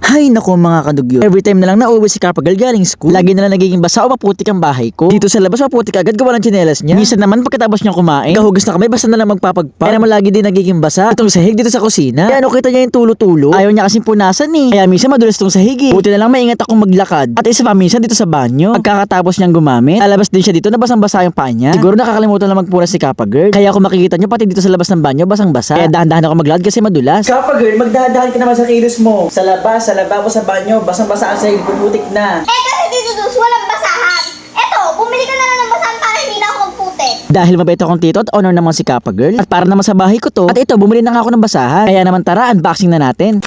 Hay nako mga kadugyo. Every time na lang nauwi si Kappa Girl galing school, lagi na lang nagiging basa o maputik ang bahay ko. Dito sa labas maputik agad gawa ng tsinelas niya. Minsan naman pagkatapos niyang kumain, kahugas na kamay basta na lang magpapagpag. Kaya naman lagi din nagiging basa. Itong sahig dito sa kusina. Kaya ano kita niya yung tulo-tulo. Ayaw niya kasing punasan eh. Kaya minsan madulas tong sahig eh. Buti na lang maingat akong maglakad. At isa pa minsan dito sa banyo. Pagkakatapos niyang gumamit, lalabas din siya dito na basang-basa yung paa niya. Siguro nakakalimutan lang magpunas si Kappa Girl. Kaya kung makikita niyo pati dito sa labas ng banyo basang-basa. Kaya dahan-dahan ako maglakad kasi madulas. Kappa Girl, magdahan-dahan ka naman sa kilos mo. Sa lababo, sa banyo, basang-basa ang sahig, pumutik na. Kasi dito dus, walang basahan. Eto, bumili ka na lang ng basahan para hindi na ako magputik. Dahil mabait akong tito at honor naman si Kappa Girl. At para naman sa bahay ko to. At ito, bumili na nga ako ng basahan. Kaya naman tara, unboxing na natin.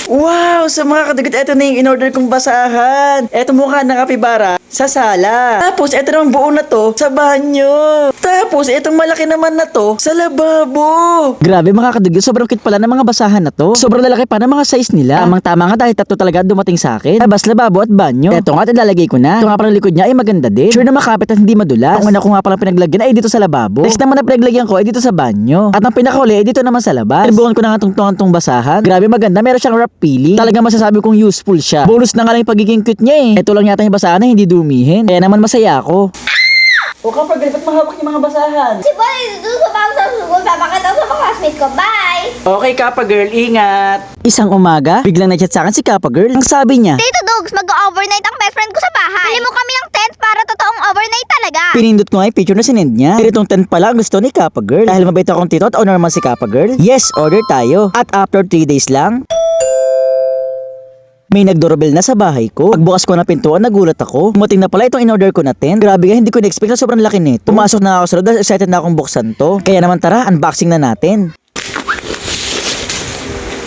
Wow! Sa mga kadugot, eto na yung in-order kong basahan. Eto mukha ng kapibara sa sala. Tapos, eto naman buo na to sa banyo. Tapos, etong malaki naman na to sa lababo. Grabe mga kadugot, sobrang cute pala ng mga basahan na to. Sobrang lalaki pa ng mga size nila. Tamang-tama nga dahil tatlo talaga dumating sa akin. Labas, lababo at banyo. Eto nga, ilalagay ko na. Ito nga parang likod niya ay maganda din. Sure na makapit at hindi madulas. Ang una ko nga palang pinaglagyan ay dito sa lababo. Next naman na pinaglagyan ko ay dito sa banyo. At ang pinakahuli ay dito naman sa labas. Ibukan ko na nga tong basahan. Grabe maganda, meron siyang wrap feeling. Talaga masasabi kong useful siya. Bonus na nga lang yung pagiging cute niya eh. Ito lang yata yung basahan na hindi dumihin. Kaya naman masaya ako. O Kappa Girl, ba't mahawak yung mga basahan? Si Boy, dito sa bago sa school, papakita ko sa mga classmate ko. Bye! Okay Kappa Girl, ingat. Isang umaga, biglang na-chat sa akin si Kappa Girl. Ang sabi niya, Tito Dogs, mag-overnight ang best friend ko sa bahay. Bili mo kami ng tent para totoong overnight talaga. pinindot ko nga yung picture na sinend niya. Itong tent pala ang gusto ni Kappa Girl. Dahil mabait akong tito at honor naman si Kappa Girl. Yes, order tayo. At after 3 days lang, may nagdoorbell na sa bahay ko. Pagbukas ko ng pintuan, nagulat ako. Dumating na pala itong in-order ko na tent. Grabe nga, hindi ko na-expect na sobrang laki nito. Pumasok na ako sa loob dahil excited na akong buksan to. Kaya naman tara, unboxing na natin.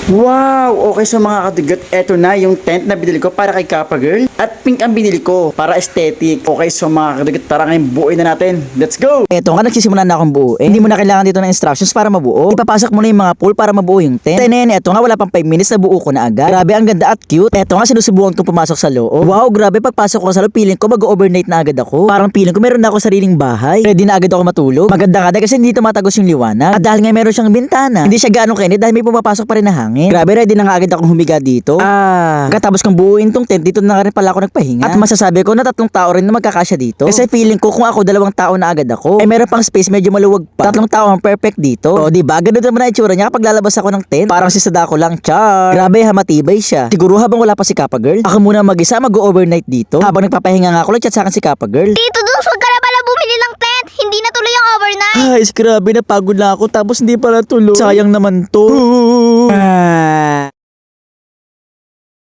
Wow! Okay, so mga kadigot, eto na yung tent na binili ko para kay Kappa Girl. At pink ang binili ko para aesthetic. Okay, so mga kadigot, tara ngayon buuin na natin. Let's go! Eto nga, nagsisimula na akong buuin. Hindi mo na kailangan dito ng instructions para mabuo. Ipapasok mo na yung mga pool para mabuo yung tent. Then, eto nga, wala pang 5 minutes na buo ko na agad. Grabe, ang ganda at cute. Eto nga, sinusubukan kong pumasok sa loob. Wow, grabe, pagpasok ko sa loob, feeling ko mag-overnight na agad ako. Parang feeling ko meron na ako sariling bahay. Ready na agad ako matulog. Maganda ka kasi hindi tumatagos yung liwanag. At dahil nga meron siyang bintana, hindi siya gaano kainit dahil may pumapasok pa rin na hangin. Grabe, ready na nga agad akong humiga dito. Katapos kong buuin tong tent, dito na rin pala ako nagpahinga. At masasabi ko na 3 tao rin na magkakasya dito. Kasi feeling ko kung ako 2 tao na agad ako, ay meron pang space medyo maluwag pa. 3 tao ang perfect dito. O diba, ganun naman na itsura niya kapag lalabas ako ng tent. Parang si Sadako lang, char. Grabe, matibay siya. Siguro habang wala pa si Kappa Girl, ako muna mag-isa mag-overnight dito. Habang nagpapahinga nga ako, nag-chat sa akin si Kappa Girl. Tito Dogs, huwag ka na pala bumili ng tent. Hindi na tuloy ang overnight. Ay, grabe, napagod na ako tapos hindi pala tuloy. Sayang naman to.